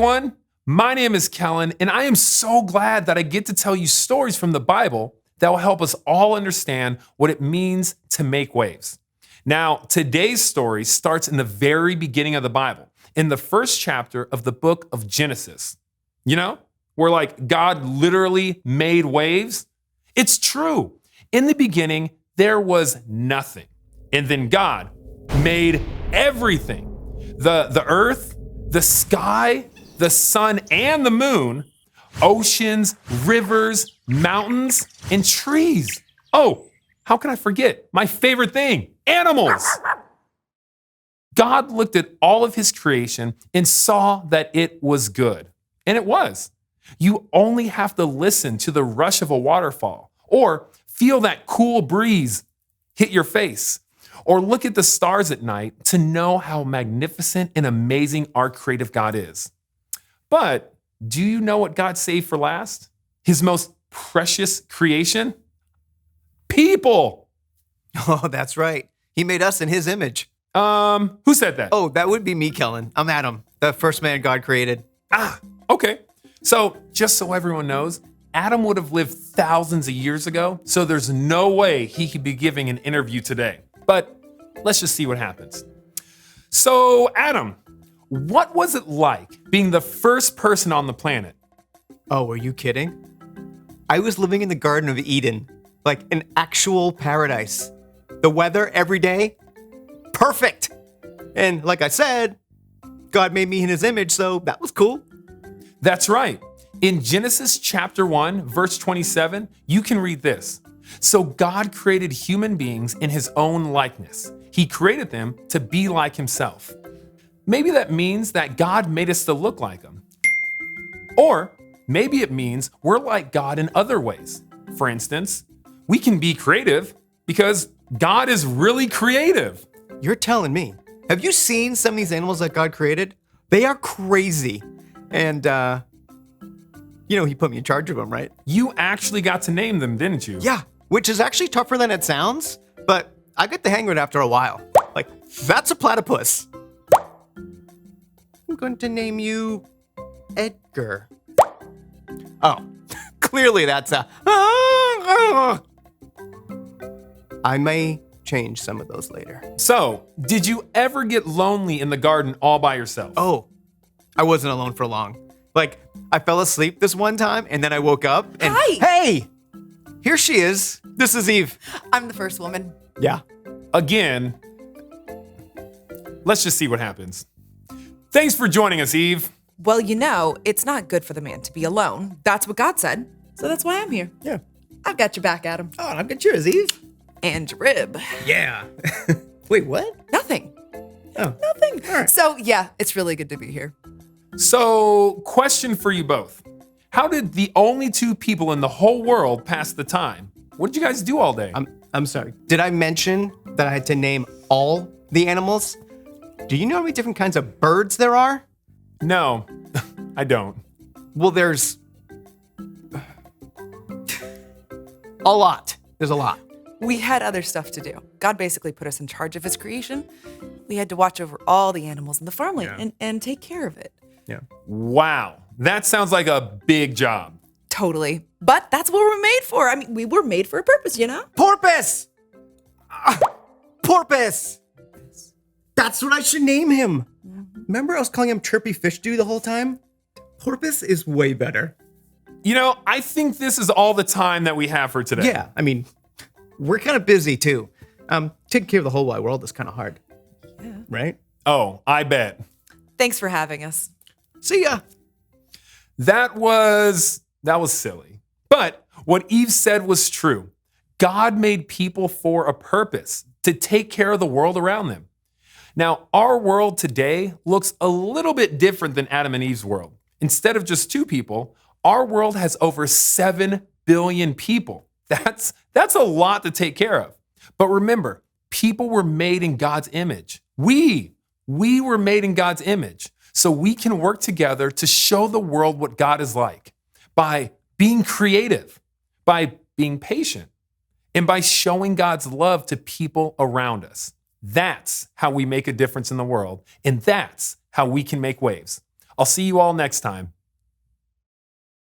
everyone. My name is Kellen, and I am so glad that I get to tell you stories from the Bible that will help us all understand what it means to make waves. Now, today's story starts in the very beginning of the Bible, in the first chapter of the book of Genesis. You know, where like God literally made waves. It's true. In the beginning, there was nothing. And then God made everything. The earth, the sky, the sun, and the moon, oceans, rivers, mountains, and trees. Oh, how can I forget my favorite thing, animals? God looked at all of his creation and saw that it was good. And it was. You only have to listen to the rush of a waterfall or feel that cool breeze hit your face or look at the stars at night to know how magnificent and amazing our creative God is. But do you know what God saved for last? His most precious creation? People. Oh, that's right. He made us in his image. Who said that? Oh, that would be me, Kellen. I'm Adam, the first man God created. Okay. So just so everyone knows, Adam would have lived thousands of years ago, so there's no way he could be giving an interview today. But let's just see what happens. So Adam, what was it like being the first person on the planet? Oh, are you kidding? I was living in the Garden of Eden, like an actual paradise. The weather every day, perfect. And like I said, God made me in his image, so that was cool. That's right. In Genesis chapter 1, verse 27, you can read this. So God created human beings in his own likeness. He created them to be like himself. Maybe that means that God made us to look like him. Or maybe it means we're like God in other ways. For instance, we can be creative because God is really creative. You're telling me. Have you seen some of these animals that God created? They are crazy. And, he put me in charge of them, right? You actually got to name them, didn't you? Yeah, which is actually tougher than it sounds, but I get the hang of it after a while. Like, that's a platypus. I'm going to name you Edgar. Oh, clearly that's a... I may change some of those later. So, did you ever get lonely in the garden all by yourself? Oh, I wasn't alone for long. Like, I fell asleep this one time, and then I woke up, and hey, here she is. This is Eve. I'm the first woman. Yeah. Again, let's just see what happens. Thanks for joining us, Eve. Well, it's not good for the man to be alone. That's what God said. So that's why I'm here. Yeah. I've got your back, Adam. Oh, and I've got yours, Eve. And your rib. Yeah. Wait, what? Nothing. Oh. Nothing. All right. So, yeah, it's really good to be here. So, question for you both. How did the only two people in the whole world pass the time? What did you guys do all day? I'm sorry. Did I mention that I had to name all the animals? Do you know how many different kinds of birds there are? No, I don't. Well, there's a lot. There's a lot. We had other stuff to do. God basically put us in charge of his creation. We had to watch over all the animals in the farmland and take care of it. Yeah. Wow, that sounds like a big job. Totally. But that's what we're made for. I mean, we were made for a purpose, Porpoise! Porpoise! That's what I should name him. Remember I was calling him Chirpy Fish Dude the whole time? Porpoise is way better. I think this is all the time that we have for today. Yeah, I mean, we're kind of busy too. Taking care of the whole wide world is kind of hard. Yeah. Right? Oh, I bet. Thanks for having us. See ya. That was silly. But what Eve said was true. God made people for a purpose, to take care of the world around them. Now, our world today looks a little bit different than Adam and Eve's world. Instead of just two people, our world has over 7 billion people. That's a lot to take care of. But remember, people were made in God's image. We were made in God's image. So we can work together to show the world what God is like by being creative, by being patient, and by showing God's love to people around us. That's how we make a difference in the world, and that's how we can make waves. I'll see you all next time.